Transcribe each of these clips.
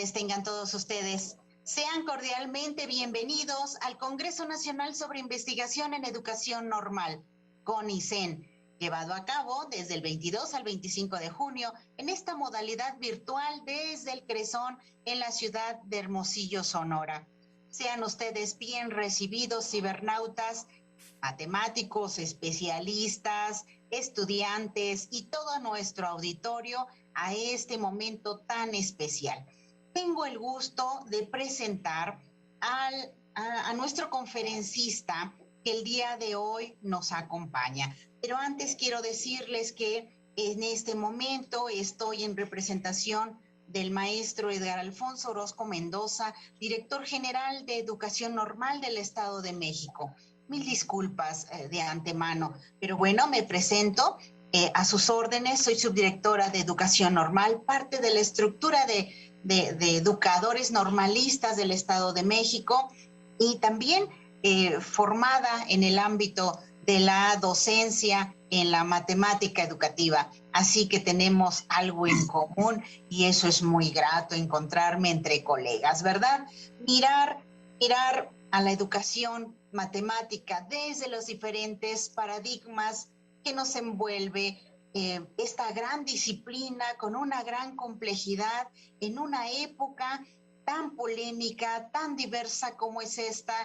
tardes tengan todos ustedes. Sean cordialmente bienvenidos al Congreso Nacional sobre Investigación en Educación Normal, CONICEN, llevado a cabo desde el 22 al 25 de junio en esta modalidad virtual desde el Cresón en la ciudad de Hermosillo, Sonora. Sean ustedes bien recibidos, cibernautas, matemáticos, especialistas, estudiantes y todo nuestro auditorio a este momento tan especial. Tengo el gusto de presentar a nuestro conferencista que el día de hoy nos acompaña. Pero antes quiero decirles que en este momento estoy en representación del maestro Edgar Alfonso Orozco Mendoza, director general de Educación Normal del Estado de México. Mil disculpas de antemano, pero bueno, me presento a sus órdenes. Soy subdirectora de Educación Normal, parte de la estructura de educadores normalistas del Estado de México y también formada en el ámbito de la docencia en la matemática educativa. Así que tenemos algo en común y eso es muy grato, encontrarme entre colegas, ¿verdad? Mirar a la educación matemática desde los diferentes paradigmas que nos envuelve esta gran disciplina con una gran complejidad en una época tan polémica, tan diversa como es esta,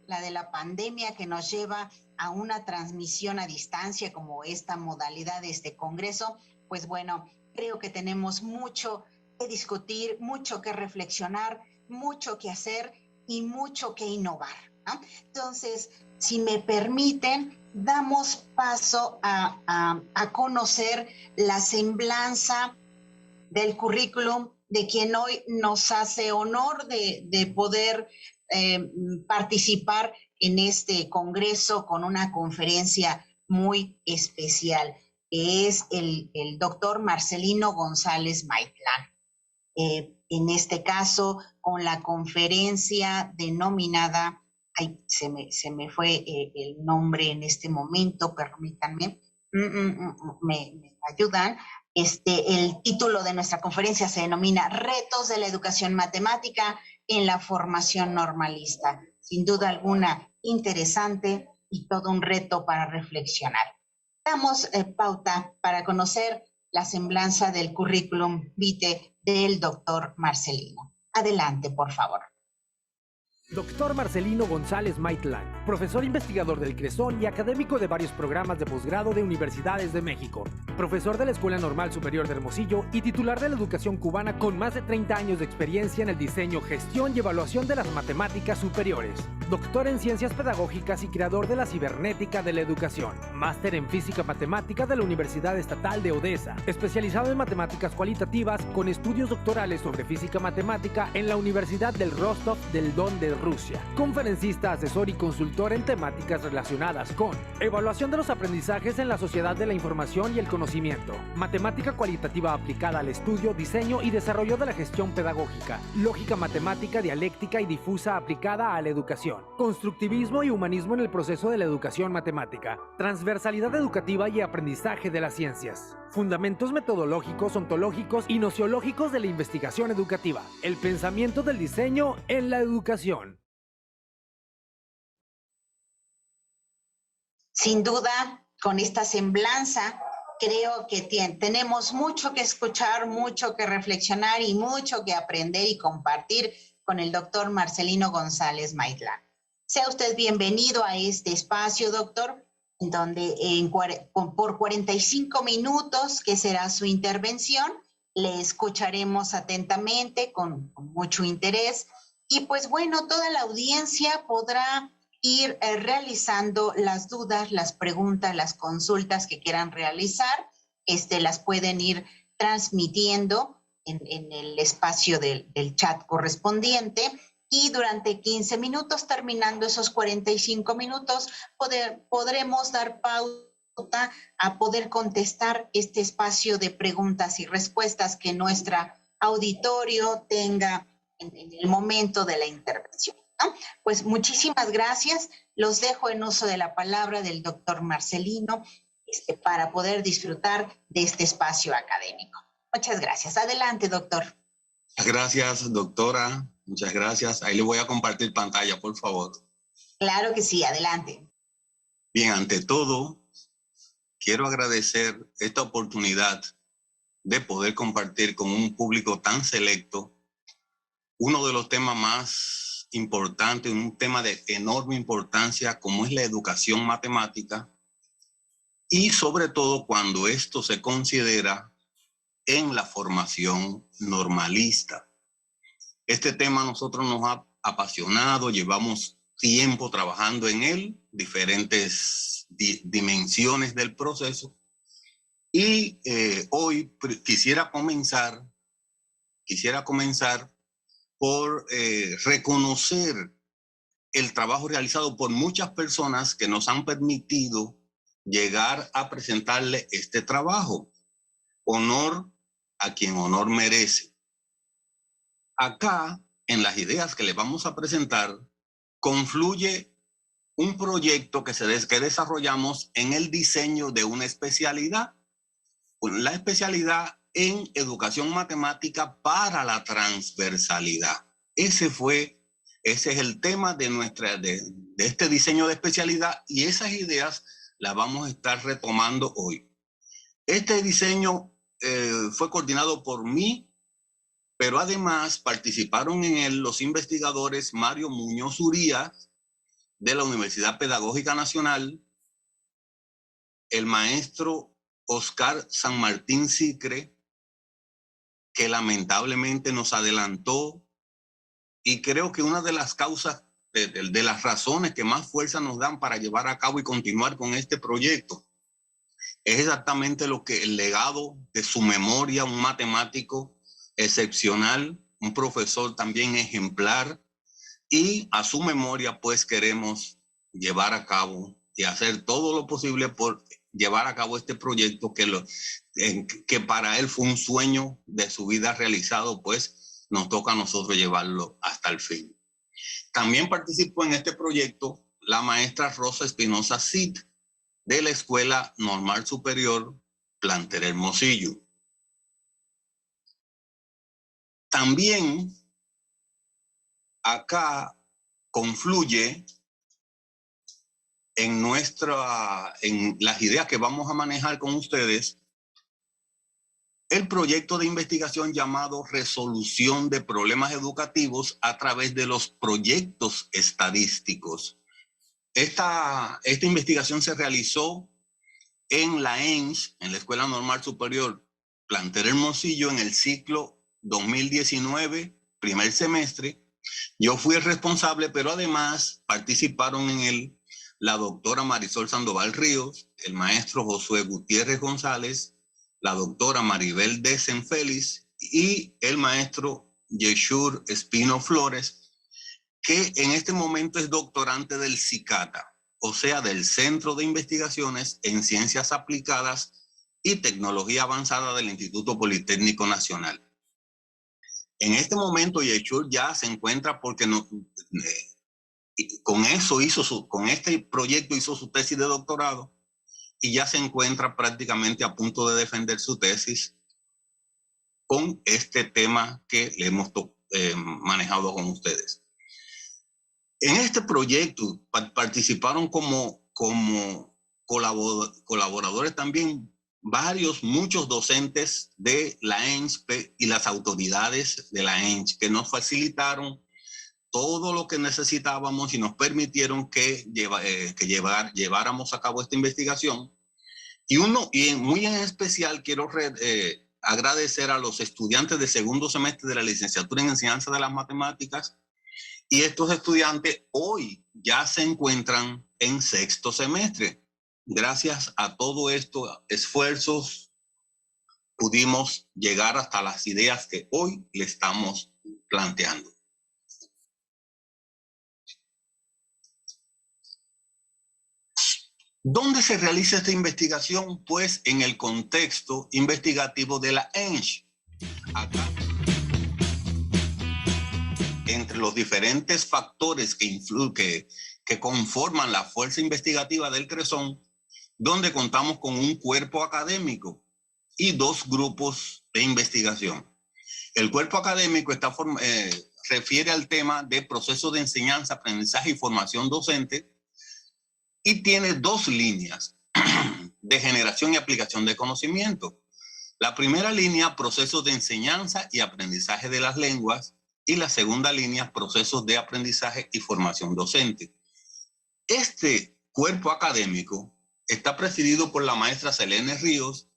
la de la pandemia, que nos lleva a una transmisión a distancia como esta modalidad de este congreso. Pues bueno, creo que tenemos mucho que discutir, mucho que reflexionar, mucho que hacer y mucho que innovar, ¿no? Entonces, si me permiten, damos paso a conocer la semblanza del currículum de quien hoy nos hace honor de poder participar en este congreso con una conferencia muy especial, que es el doctor Marcelino González Maitlán. En este caso, con la conferencia denominada, se me fue el nombre en este momento, permítanme, me ayudan. El título de nuestra conferencia se denomina Retos de la Educación Matemática en la Formación Normalista. Sin duda alguna, interesante y todo un reto para reflexionar. Damos pauta para conocer la semblanza del currículum vitae del doctor Marcelino. Adelante, por favor. Doctor Marcelino González Maitlán, profesor investigador del Cresón y académico de varios programas de posgrado de universidades de México, profesor de la Escuela Normal Superior de Hermosillo y titular de la educación cubana con más de 30 años de experiencia en el diseño, gestión y evaluación de las matemáticas superiores, doctor en ciencias pedagógicas y creador de la cibernética de la educación, máster en física matemática de la Universidad Estatal de Odessa, especializado en matemáticas cualitativas con estudios doctorales sobre física matemática en la Universidad del Rostov del Don de Rusia, conferencista, asesor y consultor en temáticas relacionadas con evaluación de los aprendizajes en la sociedad de la información y el conocimiento, matemática cualitativa aplicada al estudio, diseño y desarrollo de la gestión pedagógica, lógica matemática, dialéctica y difusa aplicada a la educación, constructivismo y humanismo en el proceso de la educación matemática, transversalidad educativa y aprendizaje de las ciencias, fundamentos metodológicos, ontológicos y nociológicos de la investigación educativa, el pensamiento del diseño en la educación. Sin duda, con esta semblanza, creo que tenemos mucho que escuchar, mucho que reflexionar y mucho que aprender y compartir con el doctor Marcelino González Maitlán. Sea usted bienvenido a este espacio, doctor, donde por 45 minutos, que será su intervención, le escucharemos atentamente, con mucho interés, y pues bueno, toda la audiencia podrá ir realizando las dudas, las preguntas, las consultas que quieran realizar, las pueden ir transmitiendo en el espacio del chat correspondiente, y durante 15 minutos, terminando esos 45 minutos, podremos dar pauta a poder contestar este espacio de preguntas y respuestas que nuestro auditorio tenga en el momento de la intervención, ¿no? Pues muchísimas gracias. Los dejo en uso de la palabra del doctor Marcelino para poder disfrutar de este espacio académico. Muchas gracias. Adelante, doctor. Gracias, doctora. Muchas gracias. Ahí le voy a compartir pantalla, por favor. Claro que sí, adelante. Bien, ante todo, quiero agradecer esta oportunidad de poder compartir con un público tan selecto uno de los temas más importantes, un tema de enorme importancia como es la educación matemática, y sobre todo cuando esto se considera en la formación normalista. Este tema a nosotros nos ha apasionado, llevamos tiempo trabajando en él, diferentes dimensiones del proceso, y hoy quisiera comenzar por reconocer el trabajo realizado por muchas personas que nos han permitido llegar a presentarle este trabajo. Honor a quien honor merece. Acá, en las ideas que le vamos a presentar, confluye un proyecto que desarrollamos en el diseño de una especialidad, la especialidad en educación matemática para la transversalidad. Ese es el tema de este diseño de especialidad, y esas ideas las vamos a estar retomando hoy. Este diseño fue coordinado por mí, pero además participaron en él los investigadores Mario Muñoz Urías de la Universidad Pedagógica Nacional, el maestro Oscar San Martín Sicre, que lamentablemente nos adelantó, y creo que una de las causas, de las razones que más fuerza nos dan para llevar a cabo y continuar con este proyecto, es exactamente el legado de su memoria, un matemático excepcional, un profesor también ejemplar, y a su memoria pues queremos llevar a cabo y hacer todo lo posible por llevar a cabo este proyecto que para él fue un sueño de su vida realizado, pues nos toca a nosotros llevarlo hasta el fin. También participó en este proyecto la maestra Rosa Espinosa Cid, de la Escuela Normal Superior Planter Hermosillo. También acá confluye en las ideas que vamos a manejar con ustedes el proyecto de investigación llamado Resolución de Problemas Educativos a través de los proyectos estadísticos. Esta investigación se realizó en la ENS, en la Escuela Normal Superior Planter Hermosillo, en el ciclo 2019, primer semestre. Yo fui el responsable, pero además participaron en él la doctora Marisol Sandoval Ríos, el maestro Josué Gutiérrez González, la doctora Maribel Desen Félix y el maestro Yeshur Espino Flores, que en este momento es doctorante del CICATA, o sea, del Centro de Investigaciones en Ciencias Aplicadas y Tecnología Avanzada del Instituto Politécnico Nacional. En este momento Yeshur ya se encuentra porque con este proyecto hizo su tesis de doctorado y ya se encuentra prácticamente a punto de defender su tesis con este tema que le hemos manejado con ustedes. En este proyecto participaron como colaboradores también muchos docentes de la ENSPE y las autoridades de la ENS, que nos facilitaron todo lo que necesitábamos y nos permitieron que lleváramos a cabo esta investigación. Y muy en especial quiero agradecer a los estudiantes de segundo semestre de la licenciatura en Enseñanza de las Matemáticas, y estos estudiantes hoy ya se encuentran en sexto semestre. Gracias a todo estos esfuerzos pudimos llegar hasta las ideas que hoy le estamos planteando. ¿Dónde se realiza esta investigación? Pues en el contexto investigativo de la ENS. Acá, entre los diferentes factores que conforman la fuerza investigativa del CRESON, donde contamos con un cuerpo académico y dos grupos de investigación. El cuerpo académico refiere al tema de procesos de enseñanza, aprendizaje y formación docente y tiene dos líneas de generación y aplicación de conocimiento. La primera línea, procesos de enseñanza y aprendizaje de las lenguas, y la segunda línea, procesos de aprendizaje y formación docente. Este cuerpo académico está presidido por la maestra Selene Ríos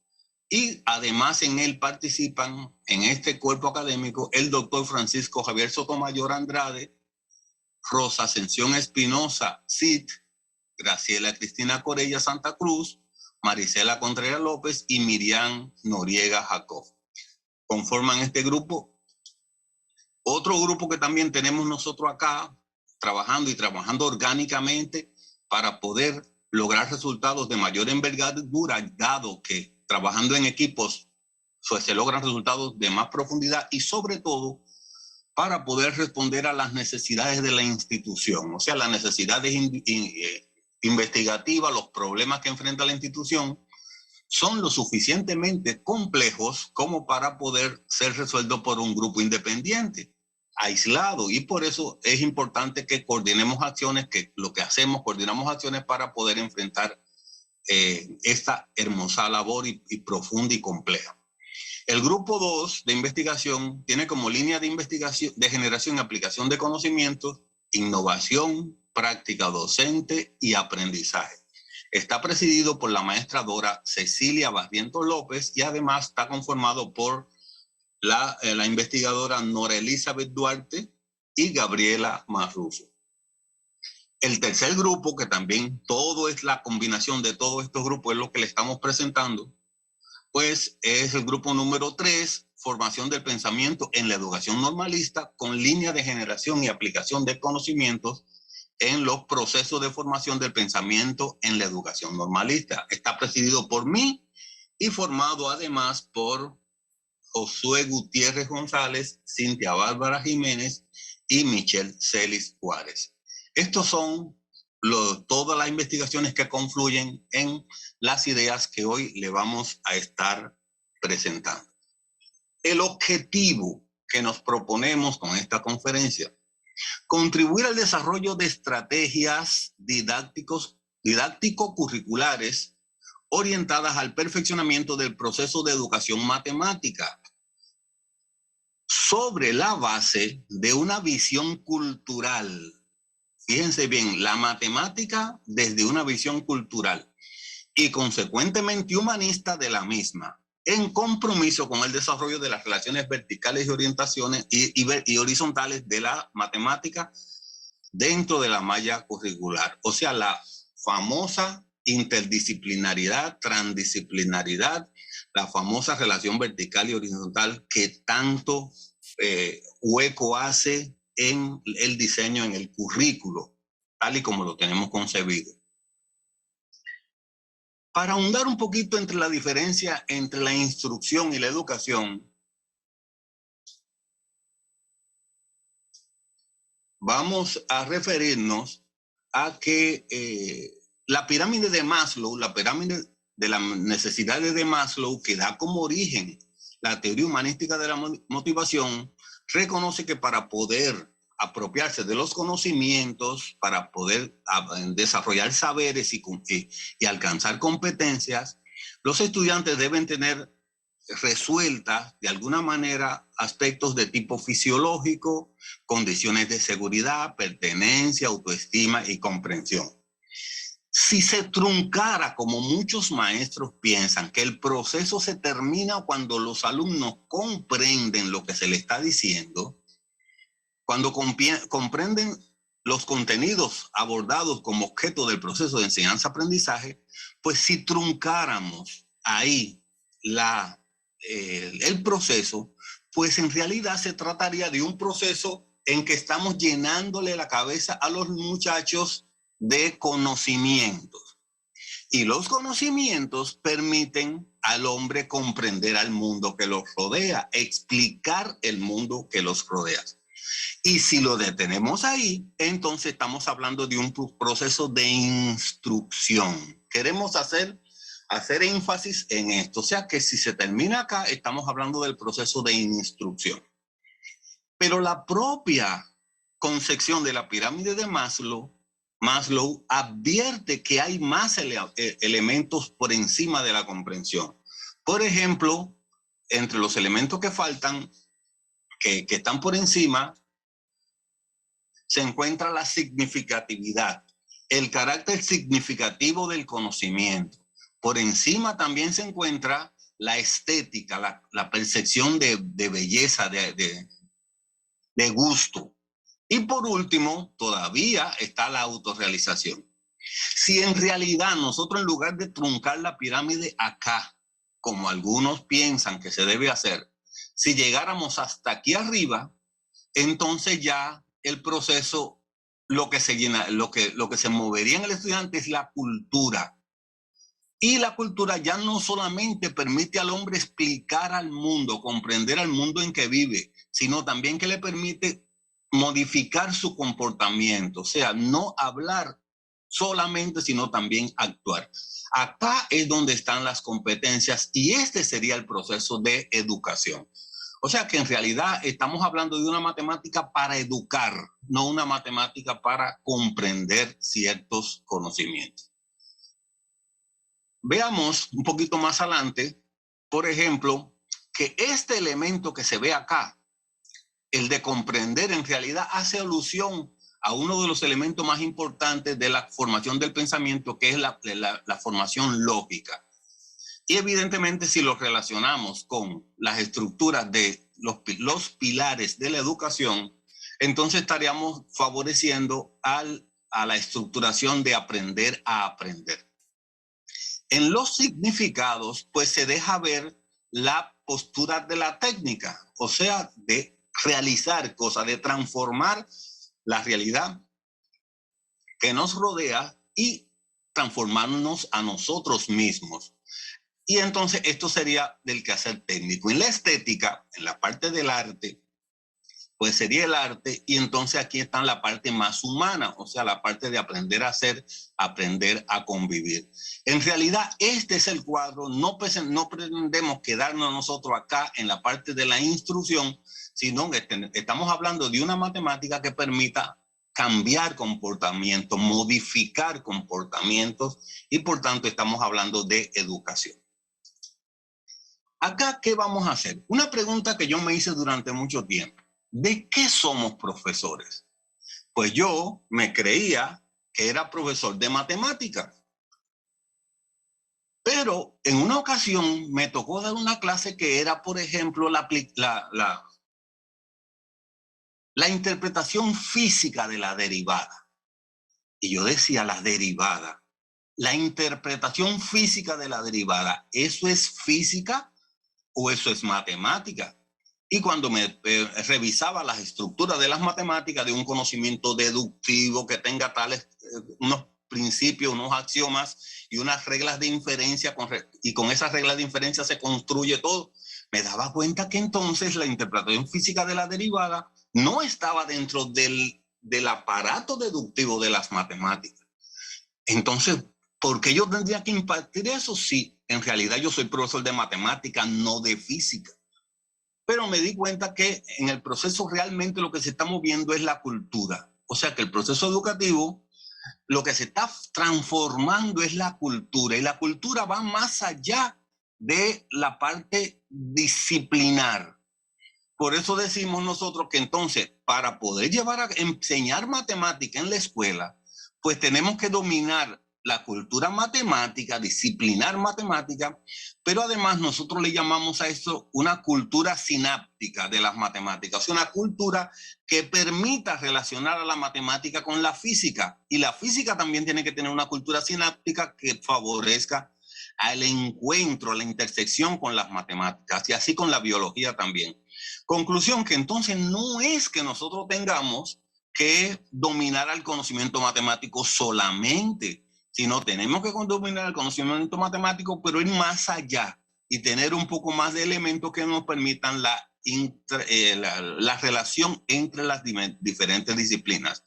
y además en él participan en este cuerpo académico el doctor Francisco Javier Sotomayor Andrade, Rosa Ascensión Espinosa Cid, Graciela Cristina Corella Santa Cruz, Marisela Contreras López y Miriam Noriega Jacob. Conforman este grupo. Otro grupo que también tenemos nosotros acá, trabajando orgánicamente para poder lograr resultados de mayor envergadura, dado que trabajando en equipos se logran resultados de más profundidad y sobre todo para poder responder a las necesidades de la institución, o sea, las necesidades investigativas, los problemas que enfrenta la institución son lo suficientemente complejos como para poder ser resueltos por un grupo independiente, aislado, y por eso es importante que coordinemos acciones, coordinamos acciones para poder enfrentar esta hermosa labor y profunda y compleja. El grupo 2 de investigación tiene como línea de investigación de generación y aplicación de conocimientos, innovación, práctica docente y aprendizaje. Está presidido por la maestra Dora Cecilia Barrientos López y además está conformado por la investigadora Nora Elizabeth Duarte y Gabriela Marruso. El tercer grupo, que también todo es la combinación de todos estos grupos, es lo que le estamos presentando, pues es el grupo número 3, formación del pensamiento en la educación normalista con línea de generación y aplicación de conocimientos en los procesos de formación del pensamiento en la educación normalista. Está presidido por mí y formado además por Josué Gutiérrez González, Cintia Bárbara Jiménez y Michelle Celis Juárez. Estos son todas las investigaciones que confluyen en las ideas que hoy le vamos a estar presentando. El objetivo que nos proponemos con esta conferencia: contribuir al desarrollo de estrategias didáctico-curriculares orientadas al perfeccionamiento del proceso de educación matemática sobre la base de una visión cultural. Fíjense bien, la matemática desde una visión cultural y consecuentemente humanista de la misma, en compromiso con el desarrollo de las relaciones verticales y orientaciones y horizontales de la matemática dentro de la malla curricular. O sea, la famosa interdisciplinaridad, transdisciplinaridad, la famosa relación vertical y horizontal que tanto hueco hace en el diseño, en el currículo, tal y como lo tenemos concebido. Para ahondar un poquito entre la diferencia entre la instrucción y la educación, vamos a referirnos a que la pirámide de Maslow, la pirámide de las necesidades de Maslow, que da como origen la teoría humanística de la motivación, reconoce que para poder apropiarse de los conocimientos, para poder desarrollar saberes y alcanzar competencias, los estudiantes deben tener resueltas de alguna manera aspectos de tipo fisiológico, condiciones de seguridad, pertenencia, autoestima y comprensión. Si se truncara, como muchos maestros piensan, que el proceso se termina cuando los alumnos comprenden lo que se les está diciendo, cuando comprenden los contenidos abordados como objeto del proceso de enseñanza-aprendizaje, pues si truncáramos ahí el proceso, pues en realidad se trataría de un proceso en que estamos llenándole la cabeza a los muchachos de conocimientos. Y los conocimientos permiten al hombre comprender al mundo que los rodea, explicar el mundo que los rodea. Y si lo detenemos ahí, entonces estamos hablando de un proceso de instrucción. Queremos hacer énfasis en esto. O sea que si se termina acá, estamos hablando del proceso de instrucción. Pero la propia concepción de la pirámide de Maslow advierte que hay más elementos por encima de la comprensión. Por ejemplo, entre los elementos que faltan, que están por encima, se encuentra la significatividad, el carácter significativo del conocimiento. Por encima también se encuentra la estética, la percepción de belleza, de gusto. Y por último, todavía está la autorrealización. Si en realidad nosotros, en lugar de truncar la pirámide acá, como algunos piensan que se debe hacer, si llegáramos hasta aquí arriba, entonces ya el proceso, lo que se movería en el estudiante es la cultura. Y la cultura ya no solamente permite al hombre explicar al mundo, comprender al mundo en que vive, sino también que le permite modificar su comportamiento. O sea, no hablar solamente, sino también actuar. Acá es donde están las competencias y este sería el proceso de educación. O sea que en realidad estamos hablando de una matemática para educar, no una matemática para comprender ciertos conocimientos. Veamos un poquito más adelante, por ejemplo, que este elemento que se ve acá, el de comprender, en realidad hace alusión a uno de los elementos más importantes de la formación del pensamiento, que es la formación lógica. Y evidentemente, si lo relacionamos con las estructuras de los pilares de la educación, entonces estaríamos favoreciendo a la estructuración de aprender a aprender. En los significados, pues se deja ver la postura de la técnica, o sea, de realizar cosas, de transformar la realidad que nos rodea y transformarnos a nosotros mismos. Y entonces esto sería del quehacer técnico. En la estética, en la parte del arte, pues sería el arte, y entonces aquí está la parte más humana, o sea, la parte de aprender a hacer, aprender a convivir. En realidad, este es el cuadro, no pretendemos quedarnos nosotros acá en la parte de la instrucción, sino que estamos hablando de una matemática que permita cambiar comportamientos, modificar comportamientos, y por tanto estamos hablando de educación. Acá, ¿qué vamos a hacer? Una pregunta que yo me hice durante mucho tiempo. ¿De qué somos profesores? Pues yo me creía que era profesor de matemáticas. Pero en una ocasión me tocó dar una clase que era, por ejemplo, la interpretación física de la derivada. Y yo decía, la derivada, la interpretación física de la derivada, ¿eso es física o eso es matemática? Y cuando me revisaba las estructuras de las matemáticas, de un conocimiento deductivo que tenga tales, unos principios, unos axiomas y unas reglas de inferencia, y con esas reglas de inferencia se construye todo, me daba cuenta que entonces la interpretación física de la derivada no estaba dentro del aparato deductivo de las matemáticas. Entonces, ¿por qué yo tendría que impartir eso? Sí, en realidad yo soy profesor de matemáticas, no de física. Pero me di cuenta que en el proceso realmente lo que se está moviendo es la cultura. O sea que el proceso educativo, lo que se está transformando es la cultura. Y la cultura va más allá de la parte disciplinar. Por eso decimos nosotros que entonces, para poder llevar a enseñar matemática en la escuela, pues tenemos que dominar la cultura matemática, disciplinar matemática, pero además nosotros le llamamos a esto una cultura sináptica de las matemáticas, o sea, una cultura que permita relacionar a la matemática con la física, y la física también tiene que tener una cultura sináptica que favorezca al encuentro, a la intersección con las matemáticas, y así con la biología también. Conclusión, que entonces no es que nosotros tengamos que dominar el conocimiento matemático solamente, sino tenemos que dominar el conocimiento matemático, pero ir más allá y tener un poco más de elementos que nos permitan la relación entre las diferentes disciplinas.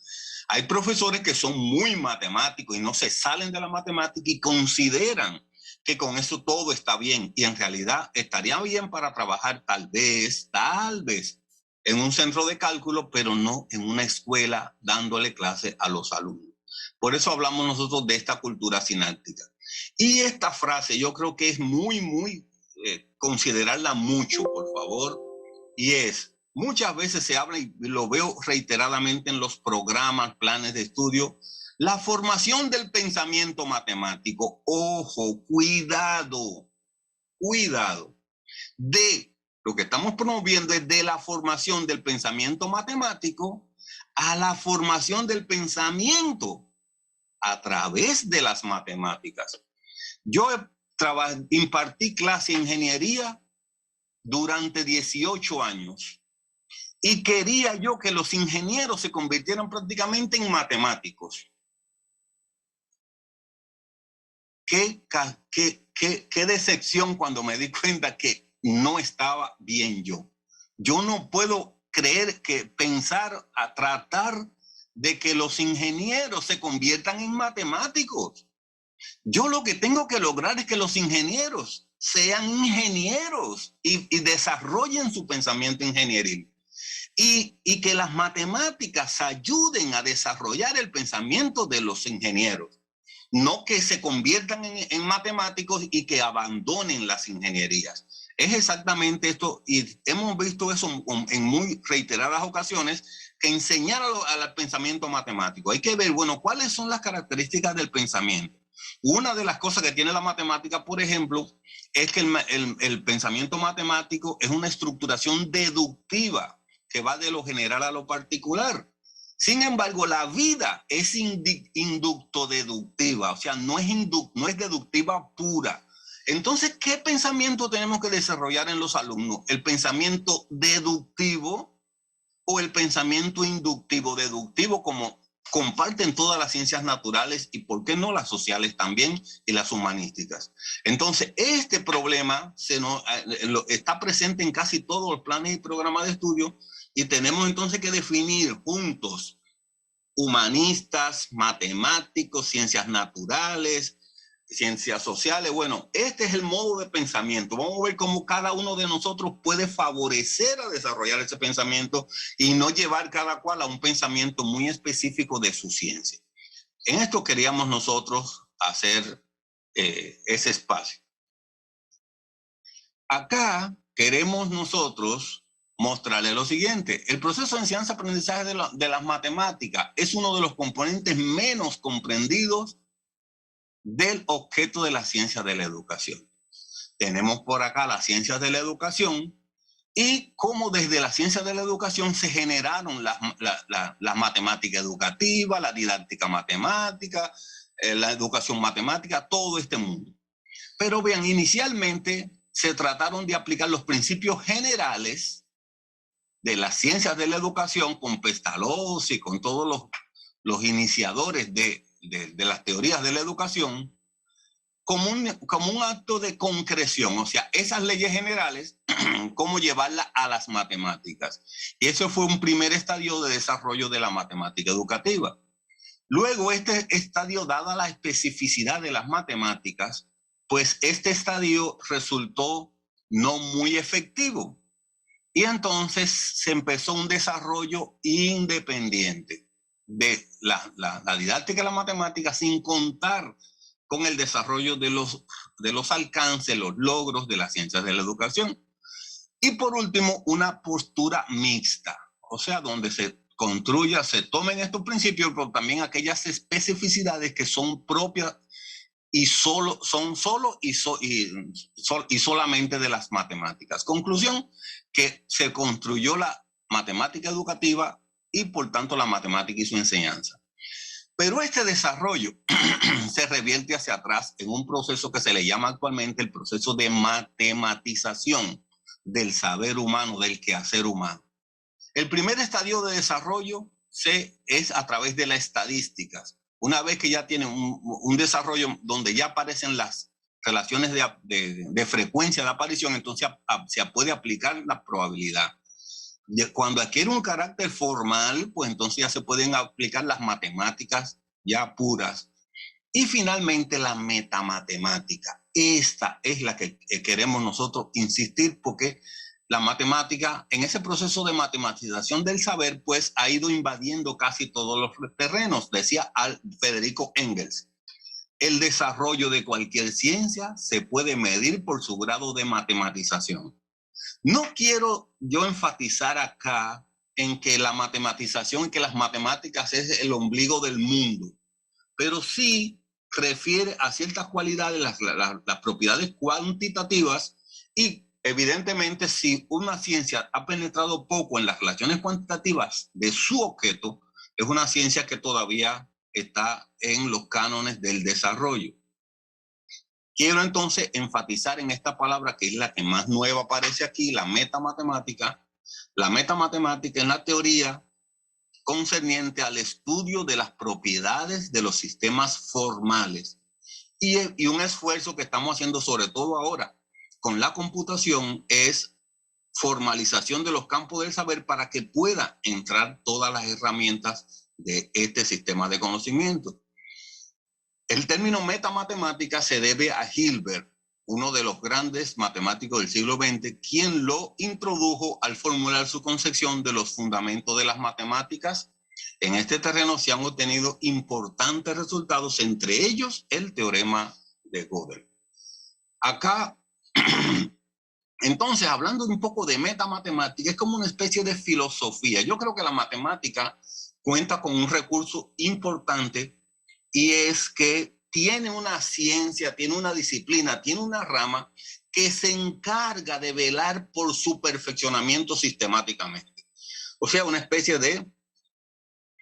Hay profesores que son muy matemáticos y no se salen de la matemática y consideran que con eso todo está bien, y en realidad estaría bien para trabajar tal vez en un centro de cálculo, pero no en una escuela dándole clase a los alumnos. Por eso hablamos nosotros de esta cultura sináptica. Y esta frase yo creo que es muy, considerarla mucho, por favor, y es, muchas veces se habla, y lo veo reiteradamente en los programas, planes de estudio, la formación del pensamiento matemático. Ojo, cuidado, de lo que estamos promoviendo es de la formación del pensamiento matemático a la formación del pensamiento a través de las matemáticas. Yo impartí clase de ingeniería durante 18 años y quería yo que los ingenieros se convirtieran prácticamente en matemáticos. Qué decepción cuando me di cuenta que no estaba bien yo. Yo no puedo creer que pensar a tratar de que los ingenieros se conviertan en matemáticos. Yo lo que tengo que lograr es que los ingenieros sean ingenieros y desarrollen su pensamiento ingenieril. Y que las matemáticas ayuden a desarrollar el pensamiento de los ingenieros. No que se conviertan en matemáticos y que abandonen las ingenierías. Es exactamente esto, y hemos visto eso en muy reiteradas ocasiones, que enseñar al pensamiento matemático. Hay que ver, bueno, cuáles son las características del pensamiento. Una de las cosas que tiene la matemática, por ejemplo, es que el pensamiento matemático es una estructuración deductiva que va de lo general a lo particular. Sin embargo, la vida es inducto-deductiva, o sea, no es deductiva pura. Entonces, ¿qué pensamiento tenemos que desarrollar en los alumnos? ¿El pensamiento deductivo o el pensamiento inductivo? Deductivo, como comparten todas las ciencias naturales y, ¿por qué no, las sociales también y las humanísticas? Entonces, este problema está presente en casi todos los planes y programas de estudio, y tenemos entonces que definir juntos humanistas, matemáticos, ciencias naturales, ciencias sociales. Bueno, este es el modo de pensamiento. Vamos a ver cómo cada uno de nosotros puede favorecer a desarrollar ese pensamiento y no llevar cada cual a un pensamiento muy específico de su ciencia. En esto queríamos nosotros hacer ese espacio. Acá queremos nosotros mostrarle lo siguiente. El proceso de enseñanza-aprendizaje de las matemáticas es uno de los componentes menos comprendidos del objeto de la ciencia de la educación. Tenemos por acá las ciencias de la educación y cómo desde la ciencia de la educación se generaron las matemáticas educativas, la didáctica matemática, la educación matemática, todo este mundo. Pero vean, inicialmente se trataron de aplicar los principios generales de las ciencias de la educación con Pestalozzi y con todos los iniciadores de las teorías de la educación como un acto de concreción, o sea, esas leyes generales, cómo llevarlas a las matemáticas. Y eso fue un primer estadio de desarrollo de la matemática educativa. Luego, este estadio, dada la especificidad de las matemáticas, pues este estadio resultó no muy efectivo. Y entonces se empezó un desarrollo independiente de la didáctica de la matemática, sin contar con el desarrollo de los alcances, los logros de las ciencias de la educación. Y por último, una postura mixta, o sea, donde se construya, se tomen estos principios, pero también aquellas especificidades que son propias y solamente de las matemáticas. Conclusión, que se construyó la matemática educativa y por tanto la matemática y su enseñanza. Pero este desarrollo se revierte hacia atrás en un proceso que se le llama actualmente el proceso de matematización del saber humano, del quehacer humano. El primer estadio de desarrollo es a través de las estadísticas. Una vez que ya tiene un desarrollo donde ya aparecen las relaciones de frecuencia de aparición, entonces se puede aplicar la probabilidad. Cuando adquiere un carácter formal, pues entonces ya se pueden aplicar las matemáticas ya puras. Y finalmente la metamatemática. Esta es la que queremos nosotros insistir, porque la matemática, en ese proceso de matematización del saber, pues ha ido invadiendo casi todos los terrenos. Decía Federico Engels, el desarrollo de cualquier ciencia se puede medir por su grado de matematización. No quiero yo enfatizar acá en que la matematización, que las matemáticas es el ombligo del mundo, pero sí refiere a ciertas cualidades, las propiedades cuantitativas, y evidentemente si una ciencia ha penetrado poco en las relaciones cuantitativas de su objeto, es una ciencia que todavía está en los cánones del desarrollo. Quiero entonces enfatizar en esta palabra que es la que más nueva aparece aquí, la metamatemática. La metamatemática es la teoría concerniente al estudio de las propiedades de los sistemas formales y un esfuerzo que estamos haciendo sobre todo ahora con la computación es formalización de los campos del saber para que puedan entrar todas las herramientas de este sistema de conocimiento. El término metamatemática se debe a Hilbert, uno de los grandes matemáticos del siglo XX, quien lo introdujo al formular su concepción de los fundamentos de las matemáticas. En este terreno se han obtenido importantes resultados, entre ellos el teorema de Gödel. Acá, entonces, hablando un poco de metamatemática, es como una especie de filosofía. Yo creo que la matemática cuenta con un recurso importante, y es que tiene una ciencia, tiene una disciplina, tiene una rama que se encarga de velar por su perfeccionamiento sistemáticamente. O sea, una especie de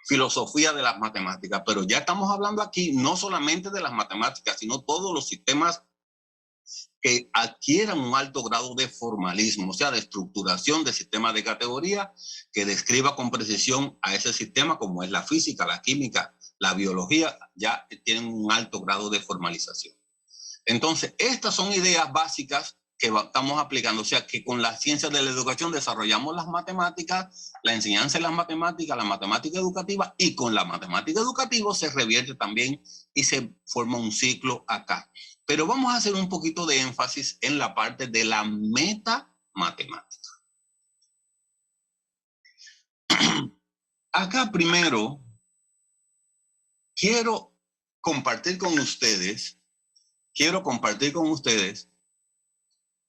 filosofía de las matemáticas. Pero ya estamos hablando aquí no solamente de las matemáticas, sino todos los sistemas que adquieran un alto grado de formalismo, o sea, de estructuración de sistemas de categoría que describa con precisión a ese sistema, como es la física, la química, la biología, ya tienen un alto grado de formalización. Entonces, estas son ideas básicas que estamos aplicando, o sea, que con las ciencias de la educación desarrollamos las matemáticas, la enseñanza de las matemáticas, la matemática educativa, y con la matemática educativa se revierte también y se forma un ciclo acá. Pero vamos a hacer un poquito de énfasis en la parte de la metamatemática. Acá primero quiero compartir con ustedes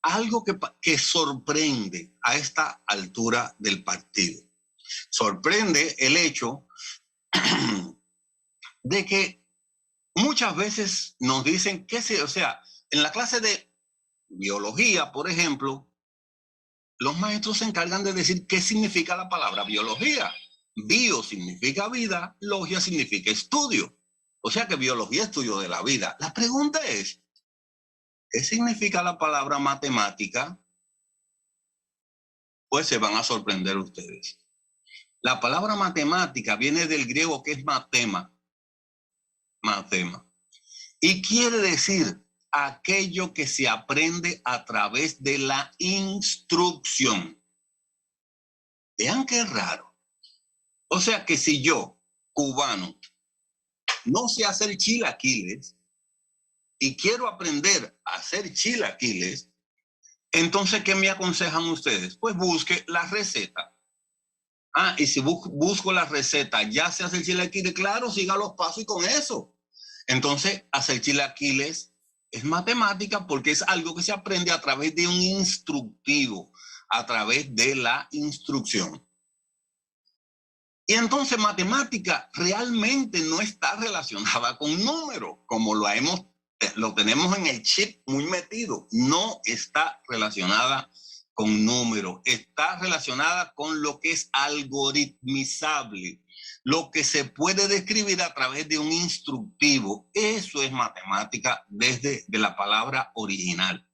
algo que sorprende a esta altura del partido. Sorprende el hecho de que muchas veces nos dicen que o sea, en la clase de biología, por ejemplo, los maestros se encargan de decir qué significa la palabra biología. Bio significa vida, logia significa estudio. O sea que biología es estudio de la vida. La pregunta es, ¿qué significa la palabra matemática? Pues se van a sorprender ustedes. La palabra matemática viene del griego que es matema, y quiere decir aquello que se aprende a través de la instrucción. Vean qué raro. O sea que si yo, cubano, no sé hacer chilaquiles y quiero aprender a hacer chilaquiles, entonces, ¿qué me aconsejan ustedes? Pues busque la receta. Y si busco la receta, ¿ya se hace el chilaquiles? Claro, siga los pasos y con eso. Entonces, hacer chilaquiles es matemática porque es algo que se aprende a través de un instructivo, a través de la instrucción. Y entonces matemática realmente no está relacionada con números, como lo tenemos en el chip muy metido. No está relacionada con números, está relacionada con lo que es algoritmizable, lo que se puede describir a través de un instructivo. Eso es matemática desde la palabra original.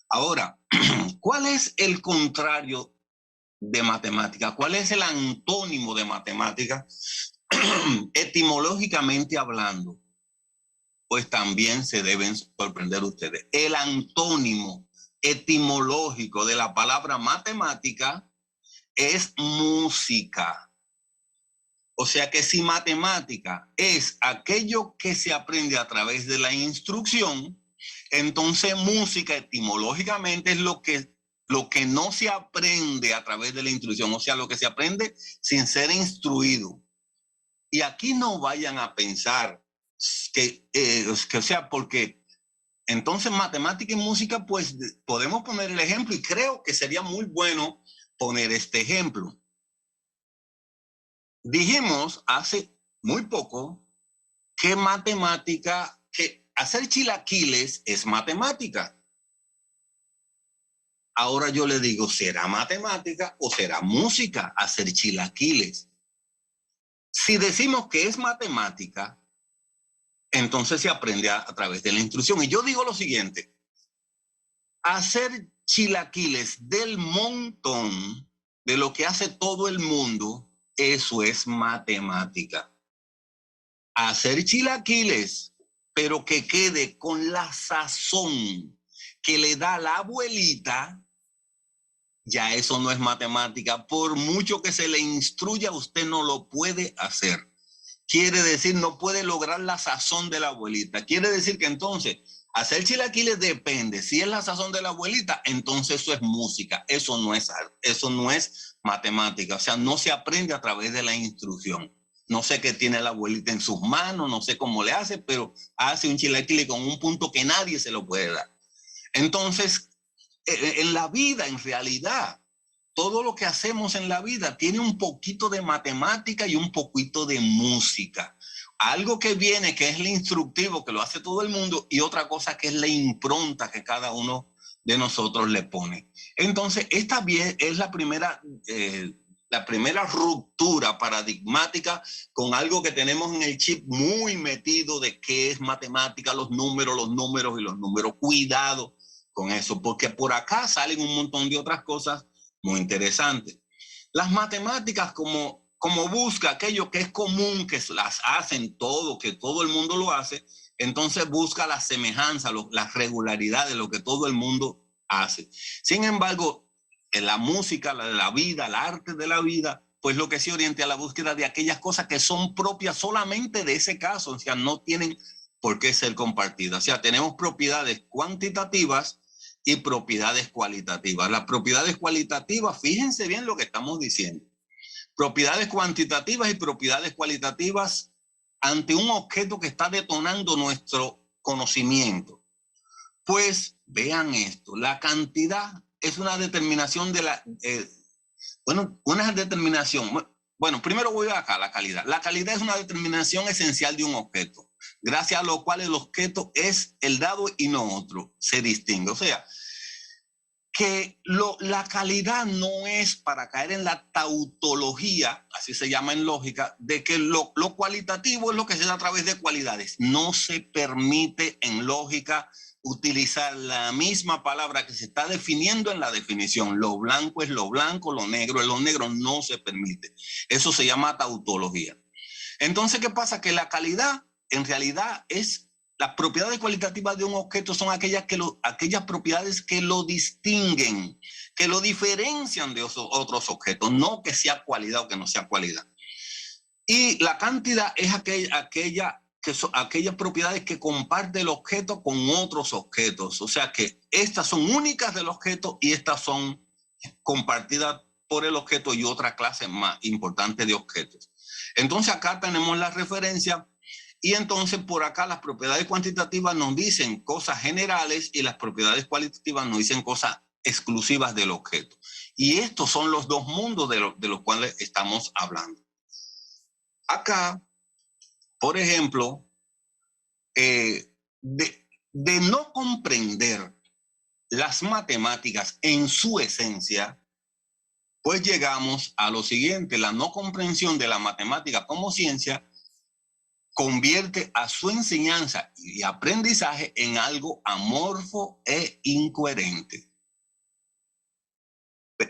Ahora, ¿cuál es el contrario de matemática? ¿Cuál es el antónimo de matemática? Etimológicamente hablando, pues también se deben sorprender ustedes. El antónimo etimológico de la palabra matemática es música. O sea que si matemática es aquello que se aprende a través de la instrucción, entonces música etimológicamente es lo que lo que no se aprende a través de la instrucción, o sea, lo que se aprende sin ser instruido. Y aquí no vayan a pensar que o sea, porque entonces matemática y música, pues podemos poner el ejemplo, y creo que sería muy bueno poner este ejemplo. Dijimos hace muy poco que matemática, que hacer chilaquiles es matemática. Ahora yo le digo, ¿será matemática o será música hacer chilaquiles? Si decimos que es matemática, entonces se aprende a través de la instrucción. Y yo digo lo siguiente, hacer chilaquiles del montón, de lo que hace todo el mundo, eso es matemática. Hacer chilaquiles, pero que quede con la sazón que le da la abuelita, ya eso no es matemática. Por mucho que se le instruya, usted no lo puede hacer. Quiere decir, no puede lograr la sazón de la abuelita. Quiere decir que entonces, hacer chilaquiles depende. Si es la sazón de la abuelita, entonces eso es música. Eso no es matemática. O sea, no se aprende a través de la instrucción. No sé qué tiene la abuelita en sus manos, no sé cómo le hace, pero hace un chilaquile con un punto que nadie se lo puede dar. Entonces, en la vida, en realidad, todo lo que hacemos en la vida tiene un poquito de matemática y un poquito de música. Algo que viene, que es el instructivo, que lo hace todo el mundo, y otra cosa que es la impronta que cada uno de nosotros le pone. Entonces, esta es la primera ruptura paradigmática con algo que tenemos en el chip muy metido de qué es matemática, los números y los números. Cuidado con eso, porque por acá salen un montón de otras cosas muy interesantes. Las matemáticas, como busca aquello que es común, que las hacen todo, que todo el mundo lo hace, entonces busca la semejanza, la regularidad de lo que todo el mundo hace. Sin embargo, en la música, la vida, el arte de la vida, pues lo que se orienta a la búsqueda de aquellas cosas que son propias solamente de ese caso, o sea, no tienen por qué ser compartidas. O sea, tenemos propiedades cuantitativas y propiedades cualitativas. Las propiedades cualitativas, fíjense bien lo que estamos diciendo. Propiedades cuantitativas y propiedades cualitativas ante un objeto que está detonando nuestro conocimiento. Pues vean esto, la cantidad es una determinación de una determinación. Bueno, primero voy acá, la calidad. La calidad es una determinación esencial de un objeto, gracias a lo cual el objeto es el dado y no otro, se distingue. O sea, que la calidad no es para caer en la tautología, así se llama en lógica, de que lo cualitativo es lo que se da a través de cualidades. No se permite en lógica utilizar la misma palabra que se está definiendo en la definición. Lo blanco es lo blanco, lo negro es lo negro, no se permite. Eso se llama tautología. Entonces, ¿qué pasa? Que la calidad en realidad es... Las propiedades cualitativas de un objeto son aquellas propiedades que lo distinguen, que lo diferencian de otros objetos, no que sea cualidad o que no sea cualidad. Y la cantidad es aquellas propiedades que comparte el objeto con otros objetos. O sea que estas son únicas del objeto y estas son compartidas por el objeto y otra clase más importante de objetos. Entonces acá tenemos la referencia. Y entonces por acá las propiedades cuantitativas nos dicen cosas generales y las propiedades cualitativas nos dicen cosas exclusivas del objeto. Y estos son los dos mundos de los cuales estamos hablando. Acá, por ejemplo, de no comprender las matemáticas en su esencia, pues llegamos a lo siguiente: la no comprensión de la matemática como ciencia convierte a su enseñanza y aprendizaje en algo amorfo e incoherente.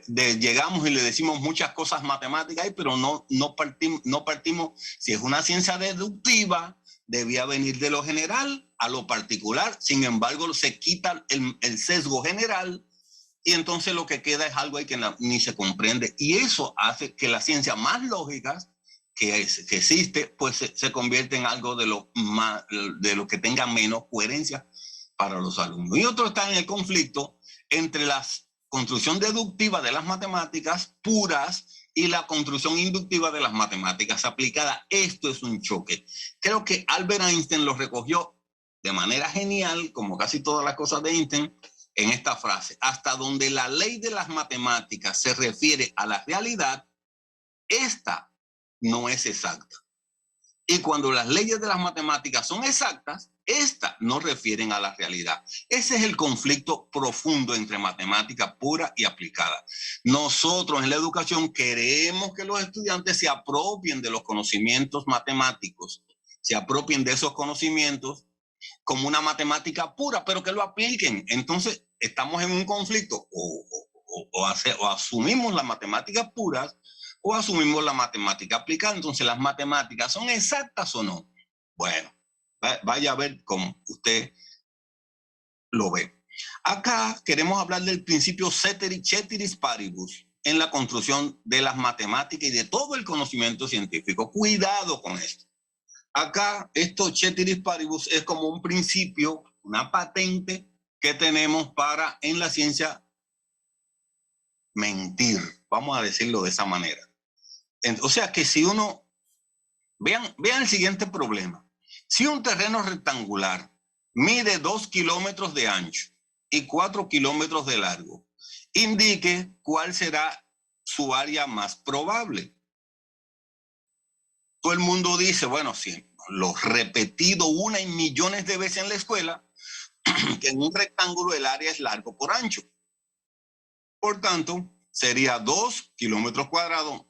Llegamos y le decimos muchas cosas matemáticas, pero no partimos. Si es una ciencia deductiva, debía venir de lo general a lo particular. Sin embargo, se quita el sesgo general y entonces lo que queda es algo ahí que ni se comprende. Y eso hace que las ciencias más lógicas que existe, pues se convierte en algo de lo que tenga menos coherencia para los alumnos. Y otro está en el conflicto entre las construcción deductiva de las matemáticas puras y la construcción inductiva de las matemáticas aplicadas. Esto es un choque. Creo que Albert Einstein lo recogió de manera genial, como casi todas las cosas de Einstein, en esta frase: hasta donde la ley de las matemáticas se refiere a la realidad, esta no es exacta. Y cuando las leyes de las matemáticas son exactas, estas no refieren a la realidad. Ese es el conflicto profundo entre matemática pura y aplicada. Nosotros en la educación queremos que los estudiantes se apropien de los conocimientos matemáticos, se apropien de esos conocimientos como una matemática pura, pero que lo apliquen. Entonces estamos en un conflicto: o asumimos las matemáticas puras o asumimos la matemática aplicada. Entonces, ¿las matemáticas son exactas o no? Bueno, vaya a ver cómo usted lo ve. Acá queremos hablar del principio ceteris paribus en la construcción de las matemáticas y de todo el conocimiento científico. Cuidado con esto. Acá, esto ceteris paribus es como un principio, una patente que tenemos para en la ciencia mentir. Vamos a decirlo de esa manera. O sea que si uno, vean el siguiente problema. Si un terreno rectangular mide 2 kilómetros de ancho y 4 kilómetros de largo, indique cuál será su área más probable. Todo el mundo dice, bueno, sí, lo repetido una y millones de veces en la escuela, que en un rectángulo el área es largo por ancho. Por tanto, sería 2 kilómetros cuadrados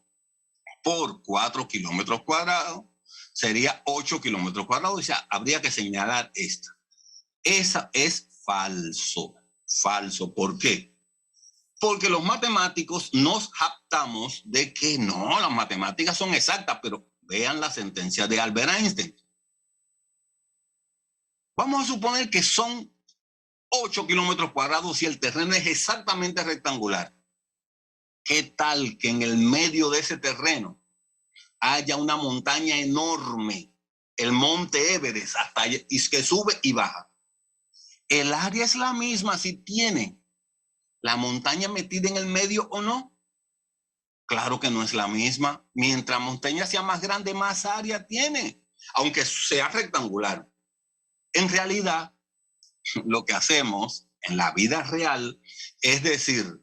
por 4 kilómetros cuadrados, sería 8 kilómetros cuadrados. O sea, habría que señalar esta. Esa es falso. Falso. ¿Por qué? Porque los matemáticos nos jactamos de que no, las matemáticas son exactas, pero vean la sentencia de Albert Einstein. Vamos a suponer que son 8 kilómetros cuadrados y el terreno es exactamente rectangular. ¿Qué tal que en el medio de ese terreno haya una montaña enorme, el monte Everest, hasta allá, y que sube y baja? El área es la misma si tiene la montaña metida en el medio o no. Claro que no es la misma. Mientras la montaña sea más grande, más área tiene, aunque sea rectangular. En realidad, lo que hacemos en la vida real es decir,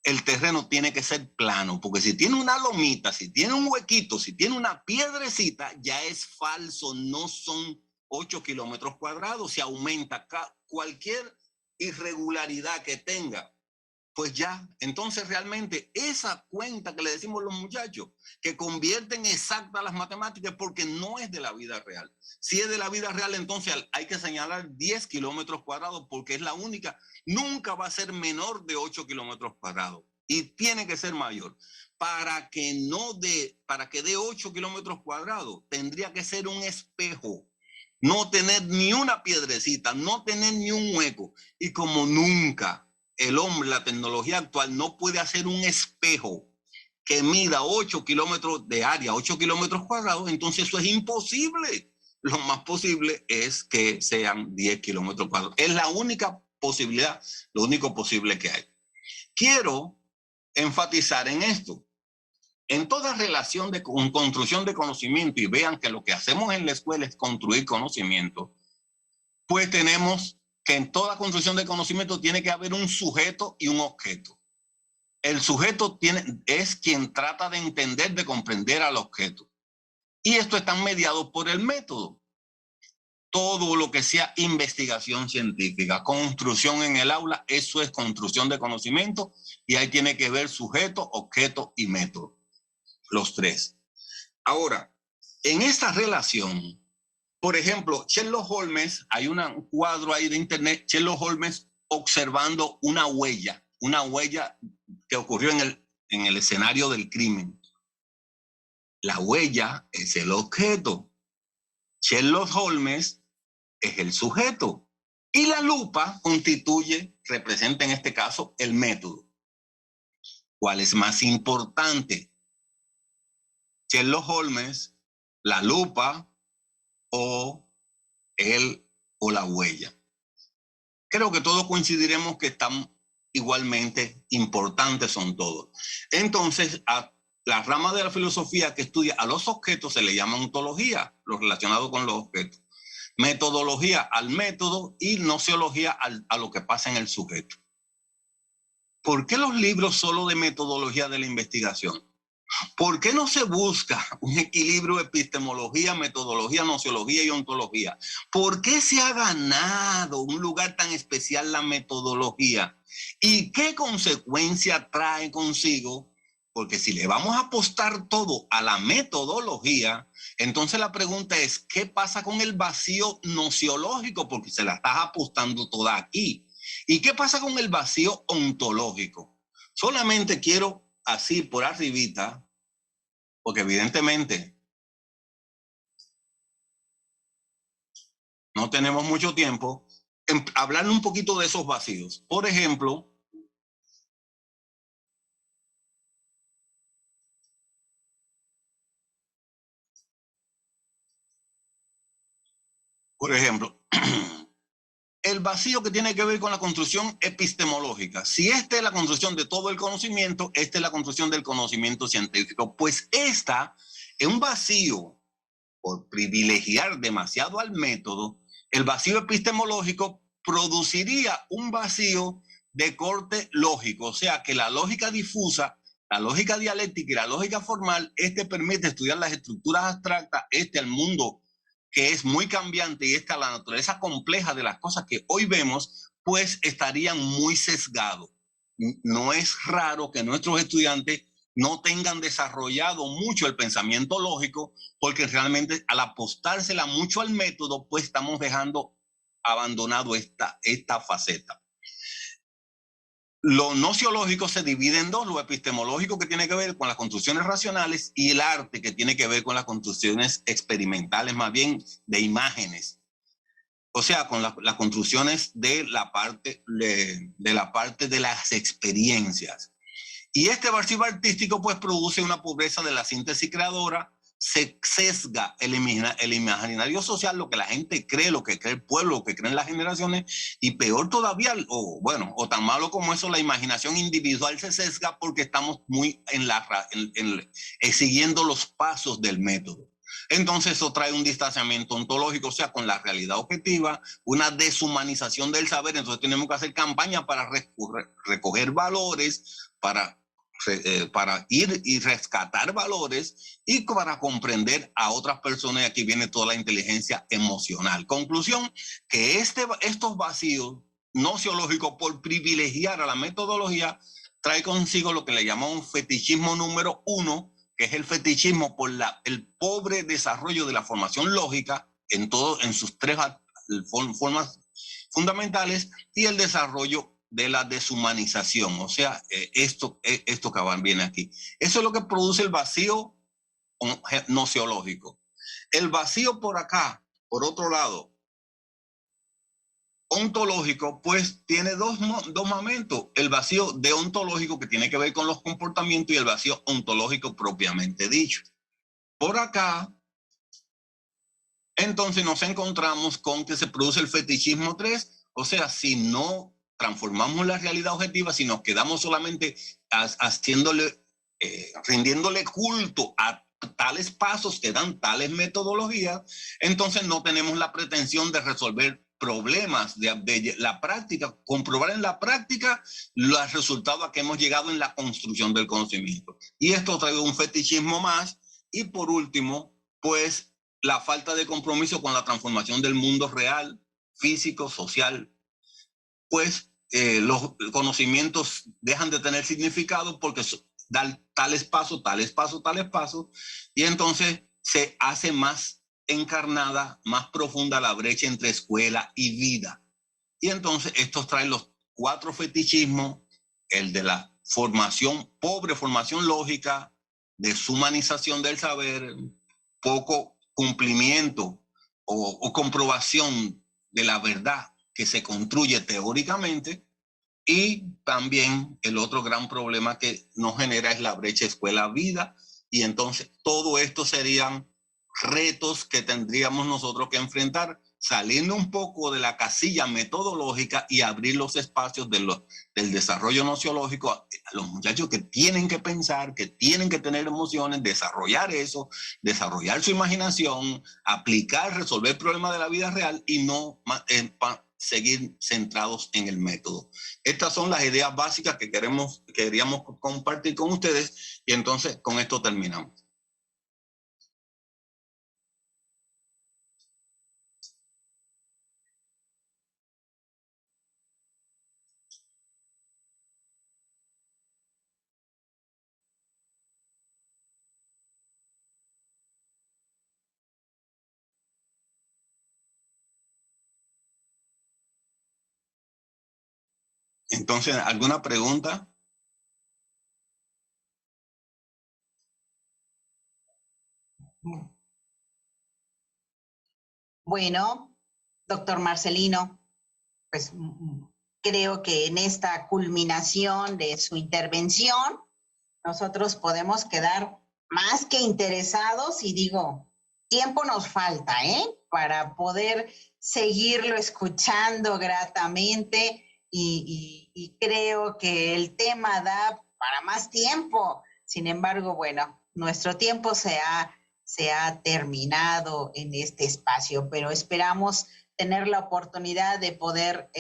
el terreno tiene que ser plano, porque si tiene una lomita, si tiene un huequito, si tiene una piedrecita, ya es falso, no son 8 kilómetros cuadrados. Si aumenta cualquier irregularidad que tenga, pues ya, entonces realmente esa cuenta que le decimos a los muchachos, que convierten exactas las matemáticas, porque no es de la vida real. Si es de la vida real, entonces hay que señalar 10 kilómetros cuadrados, porque es la única. Nunca va a ser menor de 8 kilómetros cuadrados y tiene que ser mayor. Para que dé 8 kilómetros cuadrados, tendría que ser un espejo. No tener ni una piedrecita, no tener ni un hueco. Y como nunca el hombre, la tecnología actual, no puede hacer un espejo que mida 8 kilómetros de área, 8 kilómetros cuadrados, entonces eso es imposible. Lo más posible es que sean 10 kilómetros cuadrados. Es la única posibilidad, lo único posible que hay. Quiero enfatizar en esto. En toda relación de construcción de conocimiento, y vean que lo que hacemos en la escuela es construir conocimiento, pues tenemos que en toda construcción de conocimiento tiene que haber un sujeto y un objeto. El sujeto es quien trata de entender, de comprender al objeto. Y esto está mediado por el método. Todo lo que sea investigación científica, construcción en el aula, eso es construcción de conocimiento, y ahí tiene que ver sujeto, objeto y método. Los tres. Ahora, en esta relación, por ejemplo, Sherlock Holmes, hay un cuadro ahí de internet, Sherlock Holmes observando una huella que ocurrió en el escenario del crimen. La huella es el objeto. Sherlock Holmes es el sujeto. Y la lupa representa en este caso el método. ¿Cuál es más importante? Sherlock Holmes, la lupa o la huella. Creo que todos coincidiremos que están igualmente importantes son todos. Entonces, a la rama de la filosofía que estudia a los objetos se le llama ontología, lo relacionado con los objetos. Metodología al método y nociología a lo que pasa en el sujeto. ¿Por qué los libros solo de metodología de la investigación? ¿Por qué no se busca un equilibrio de epistemología, metodología, nociología y ontología? ¿Por qué se ha ganado un lugar tan especial la metodología? ¿Y qué consecuencia trae consigo? Porque si le vamos a apostar todo a la metodología, entonces la pregunta es, ¿qué pasa con el vacío nociológico? Porque se la estás apostando toda aquí. ¿Y qué pasa con el vacío ontológico? Solamente quiero, así por arribita, porque evidentemente no tenemos mucho tiempo, hablarle un poquito de esos vacíos. Por ejemplo, el vacío que tiene que ver con la construcción epistemológica. Si esta es la construcción de todo el conocimiento, esta es la construcción del conocimiento científico. Pues esta es un vacío por privilegiar demasiado al método. El vacío epistemológico produciría un vacío de corte lógico, o sea que la lógica difusa, la lógica dialéctica y la lógica formal, permite estudiar las estructuras abstractas, el mundo que es muy cambiante y la naturaleza compleja de las cosas que hoy vemos, pues estarían muy sesgados. No es raro que nuestros estudiantes no tengan desarrollado mucho el pensamiento lógico, porque realmente al apostársela mucho al método, pues estamos dejando abandonado esta faceta. Lo nociológico se divide en dos: lo epistemológico, que tiene que ver con las construcciones racionales, y el arte, que tiene que ver con las construcciones experimentales, más bien de imágenes. O sea, con las construcciones de la parte de las experiencias. Y este vacío artístico pues produce una pobreza de la síntesis creadora, se sesga el imaginario social, lo que la gente cree, lo que cree el pueblo, lo que creen las generaciones, y peor todavía, o tan malo como eso, la imaginación individual se sesga porque estamos muy siguiendo los pasos del método. Entonces eso trae un distanciamiento ontológico, o sea, con la realidad objetiva, una deshumanización del saber. Entonces tenemos que hacer campaña para recoger valores, para ir y rescatar valores y para comprender a otras personas. Y aquí viene toda la inteligencia emocional. Conclusión, que estos vacíos nociológicos, por privilegiar a la metodología, trae consigo lo que le llamamos fetichismo número 1, que es el fetichismo por el pobre desarrollo de la formación lógica en sus tres formas fundamentales, y el desarrollo de la deshumanización, o sea, esto que viene aquí. Eso es lo que produce el vacío nociológico. El vacío por acá, por otro lado, ontológico, pues tiene dos momentos: el vacío deontológico, que tiene que ver con los comportamientos, y el vacío ontológico propiamente dicho. Por acá, entonces nos encontramos con que se produce el fetichismo 3, o sea, si no transformamos la realidad objetiva, si nos quedamos solamente rindiéndole culto a tales pasos que dan tales metodologías, entonces no tenemos la pretensión de resolver problemas de la práctica, comprobar en la práctica los resultados a que hemos llegado en la construcción del conocimiento. Y esto trae un fetichismo más. Y por último, pues la falta de compromiso con la transformación del mundo real, físico, social. Pues los conocimientos dejan de tener significado porque dan tales pasos, y entonces se hace más encarnada, más profunda la brecha entre escuela y vida. Y entonces estos traen los 4 fetichismos: el de la pobre formación lógica, deshumanización del saber, poco cumplimiento o comprobación de la verdad que se construye teóricamente, y también el otro gran problema que nos genera es la brecha escuela-vida. Y entonces todo esto serían retos que tendríamos nosotros que enfrentar saliendo un poco de la casilla metodológica y abrir los espacios del desarrollo nociológico a los muchachos que tienen que pensar, que tienen que tener emociones, desarrollar eso, desarrollar su imaginación, aplicar, resolver problemas de la vida real y no seguir centrados en el método. Estas son las ideas básicas que queríamos compartir con ustedes y entonces con esto terminamos. Entonces, ¿alguna pregunta? Bueno, doctor Marcelino, pues creo que en esta culminación de su intervención, nosotros podemos quedar más que interesados y digo, tiempo nos falta, para poder seguirlo escuchando gratamente y creo que el tema da para más tiempo. Sin embargo, bueno, nuestro tiempo se ha terminado en este espacio, pero esperamos tener la oportunidad de poder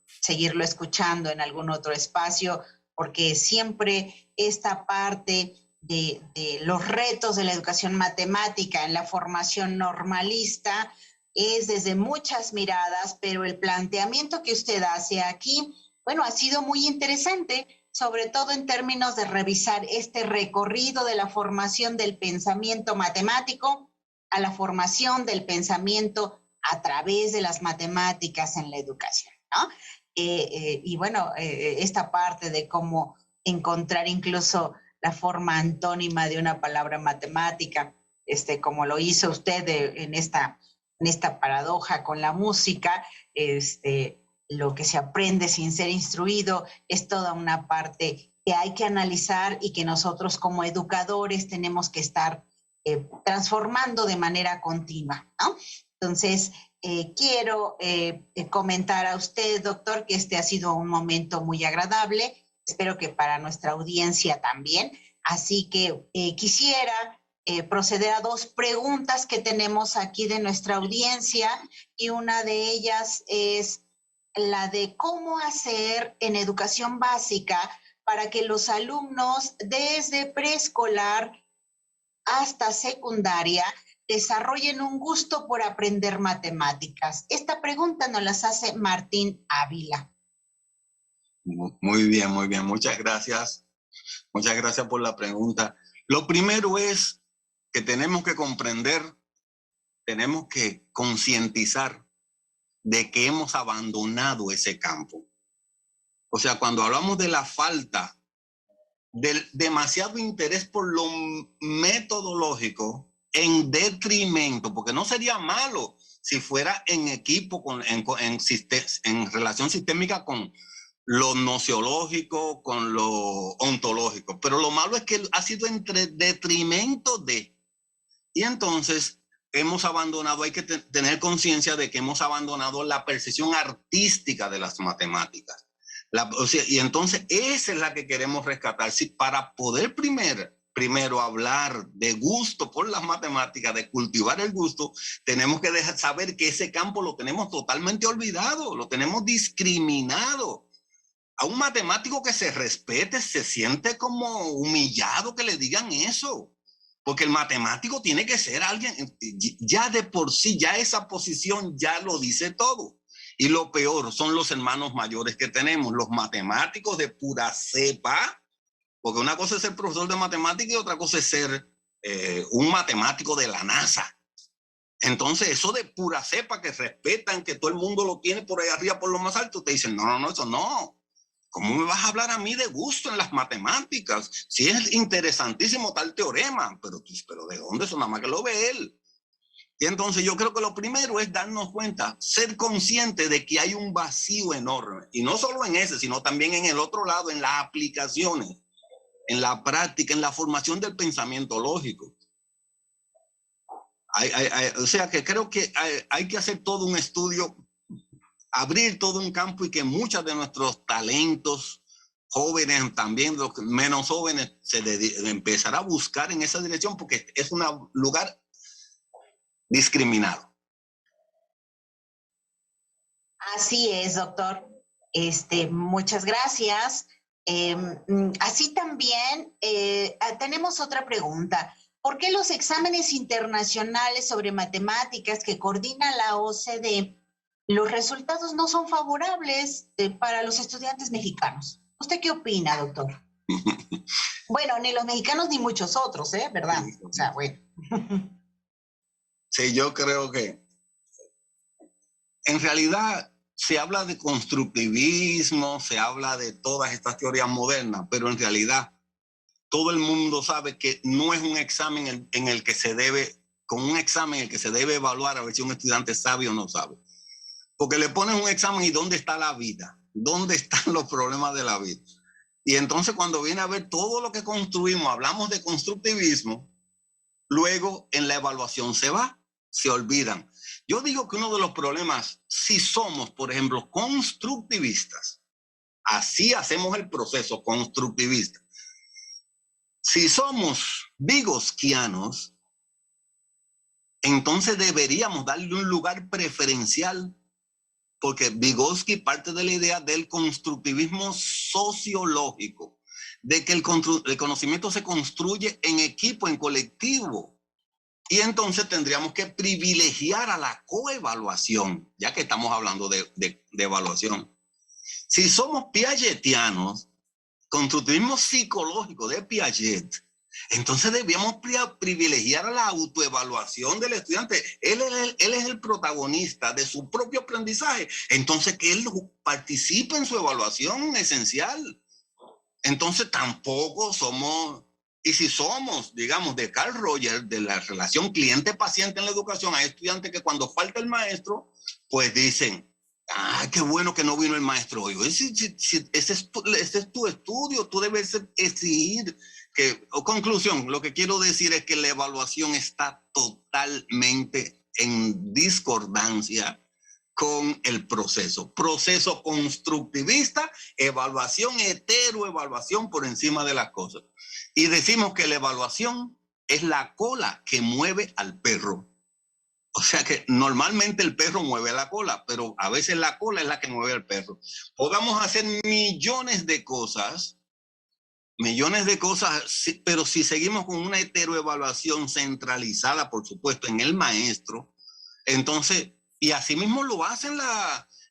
seguirlo escuchando en algún otro espacio, porque siempre esta parte de los retos de la educación matemática en la formación normalista es desde muchas miradas, pero el planteamiento que usted hace aquí, bueno, ha sido muy interesante, sobre todo en términos de revisar este recorrido de la formación del pensamiento matemático a la formación del pensamiento a través de las matemáticas en la educación, ¿no? Y bueno, esta parte de cómo encontrar incluso la forma antónima de una palabra matemática, como lo hizo usted en esta paradoja con la música, lo que se aprende sin ser instruido es toda una parte que hay que analizar y que nosotros como educadores tenemos que estar transformando de manera continua, ¿no? Entonces, quiero comentar a usted, doctor, que este ha sido un momento muy agradable. Espero que para nuestra audiencia también. Así que quisiera proceder a dos preguntas que tenemos aquí de nuestra audiencia y una de ellas es la de cómo hacer en educación básica para que los alumnos desde preescolar hasta secundaria desarrollen un gusto por aprender matemáticas. Esta pregunta nos la hace Martín Ávila. Muy bien, muy bien. Muchas gracias. Muchas gracias por la pregunta. Lo primero es que tenemos que comprender, tenemos que concientizar de que hemos abandonado ese campo. O sea, cuando hablamos de la falta del demasiado interés por lo metodológico en detrimento, porque no sería malo si fuera en equipo, en relación sistémica con lo nociológico, con lo ontológico, pero lo malo es que ha sido entre detrimento de. Y entonces hemos abandonado, hay que tener conciencia de que hemos abandonado la percepción artística de las matemáticas. Y entonces esa es la que queremos rescatar. Sí, para poder primero hablar de gusto por las matemáticas, de cultivar el gusto, tenemos que saber que ese campo lo tenemos totalmente olvidado, lo tenemos discriminado. A un matemático que se respete se siente como humillado que le digan eso. Porque el matemático tiene que ser alguien, ya de por sí, ya esa posición ya lo dice todo. Y lo peor son los hermanos mayores que tenemos, los matemáticos de pura cepa, porque una cosa es ser profesor de matemática y otra cosa es ser un matemático de la NASA. Entonces, eso de pura cepa que respetan, que todo el mundo lo tiene por ahí arriba, por lo más alto, te dicen, no, eso no. ¿Cómo me vas a hablar a mí de gusto en las matemáticas? Si es interesantísimo tal teorema, pero ¿de dónde? Eso nada más que lo ve él. Y entonces yo creo que lo primero es darnos cuenta, ser consciente de que hay un vacío enorme. Y no solo en ese, sino también en el otro lado, en las aplicaciones, en la práctica, en la formación del pensamiento lógico. O sea que creo que hay que hacer todo un estudio, abrir todo un campo y que muchos de nuestros talentos jóvenes, también los menos jóvenes, empezará a buscar en esa dirección porque es un lugar discriminado. Así es, doctor. Muchas gracias. Así también tenemos otra pregunta. ¿Por qué los exámenes internacionales sobre matemáticas que coordina la OCDE, los resultados no son favorables para los estudiantes mexicanos? ¿Usted qué opina, doctor? Bueno, ni los mexicanos ni muchos otros, ¿verdad? O sea, bueno. Sí, yo creo que en realidad se habla de constructivismo, se habla de todas estas teorías modernas, pero en realidad todo el mundo sabe que no es un examen en el que se debe, con un examen en el que se debe evaluar a ver si un estudiante sabe o no sabe. Porque le ponen un examen y ¿dónde está la vida? ¿Dónde están los problemas de la vida? Y entonces cuando viene a ver todo lo que construimos, hablamos de constructivismo, luego en la evaluación se olvidan. Yo digo que uno de los problemas, si somos, por ejemplo, constructivistas, así hacemos el proceso constructivista. Si somos vygotsianos, entonces deberíamos darle un lugar preferencial, porque Vygotsky parte de la idea del constructivismo sociológico, de que el conocimiento se construye en equipo, en colectivo. Y entonces tendríamos que privilegiar a la coevaluación, ya que estamos hablando de evaluación. Si somos piagetianos, constructivismo psicológico de Piaget, entonces debíamos privilegiar a la autoevaluación del estudiante. Él es el protagonista de su propio aprendizaje. Entonces que él participe en su evaluación esencial. Entonces tampoco somos... Y si somos, digamos, de Carl Rogers, de la relación cliente-paciente en la educación, hay estudiantes que cuando falta el maestro, pues dicen, qué bueno que no vino el maestro hoy. Ese es tu estudio, tú debes exigir que... Conclusión, lo que quiero decir es que la evaluación está totalmente en discordancia con el proceso constructivista, evaluación, heteroevaluación por encima de las cosas. Y decimos que la evaluación es la cola que mueve al perro. O sea que normalmente el perro mueve la cola, pero a veces la cola es la que mueve al perro. Podamos hacer millones de cosas, pero si seguimos con una heteroevaluación centralizada, por supuesto, en el maestro, entonces... Y así mismo lo hacen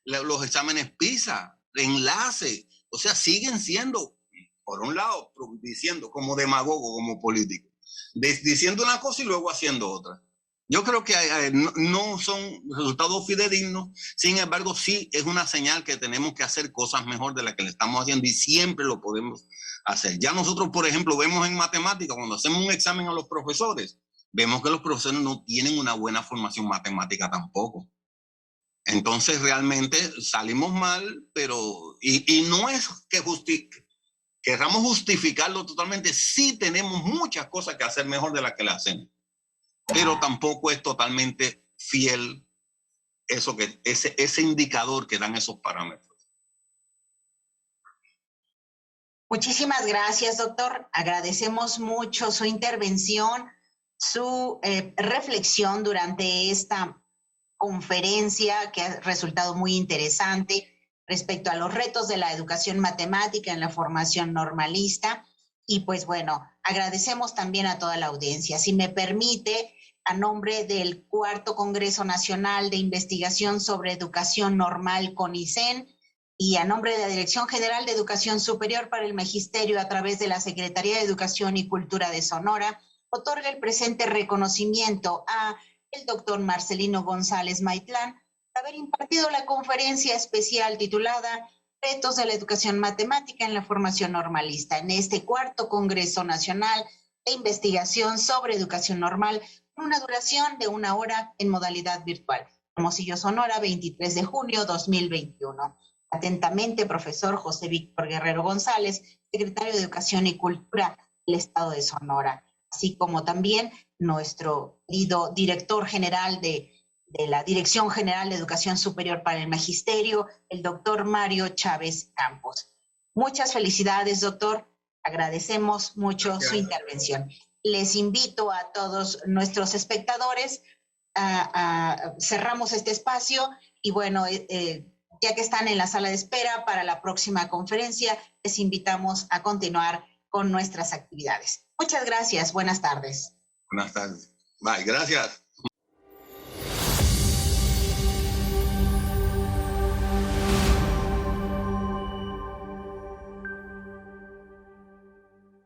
los exámenes PISA, de enlace. O sea, siguen siendo, por un lado, diciendo como demagogo, como político, diciendo una cosa y luego haciendo otra. Yo creo que no son resultados fidedignos, sin embargo, sí es una señal que tenemos que hacer cosas mejor de las que le estamos haciendo y siempre lo podemos hacer. Ya nosotros, por ejemplo, vemos en matemática, cuando hacemos un examen a los profesores, vemos que los profesores no tienen una buena formación matemática tampoco. Entonces realmente salimos mal, pero y no es que querramos justificarlo totalmente. Sí tenemos muchas cosas que hacer mejor de las que le hacemos, pero tampoco es totalmente fiel ese indicador que dan esos parámetros. Muchísimas gracias, doctor. Agradecemos mucho su intervención, su reflexión durante esta conferencia que ha resultado muy interesante respecto a los retos de la educación matemática en la formación normalista. Y pues bueno, agradecemos también a toda la audiencia. Si me permite, a nombre del Cuarto Congreso Nacional de Investigación sobre Educación Normal CONICEN y a nombre de la Dirección General de Educación Superior para el Magisterio a través de la Secretaría de Educación y Cultura de Sonora, otorga el presente reconocimiento a el doctor Marcelino González Maitlán, haber impartido la conferencia especial titulada Retos de la Educación Matemática en la Formación Normalista en este Cuarto Congreso Nacional de Investigación sobre Educación Normal, con una duración de 1 hora en modalidad virtual. Hermosillo, Sonora, 23 de junio 2021. Atentamente, profesor José Víctor Guerrero González, secretario de Educación y Cultura del Estado de Sonora. así como también nuestro querido director general de la Dirección General de Educación Superior para el Magisterio, el doctor Mario Chávez Campos. Muchas felicidades, doctor. Agradecemos mucho su intervención. Les invito a todos nuestros espectadores cerramos este espacio y bueno, ya que están en la sala de espera para la próxima conferencia, les invitamos a continuar con nuestras actividades. Muchas gracias. Buenas tardes. Buenas tardes. Bye. Gracias.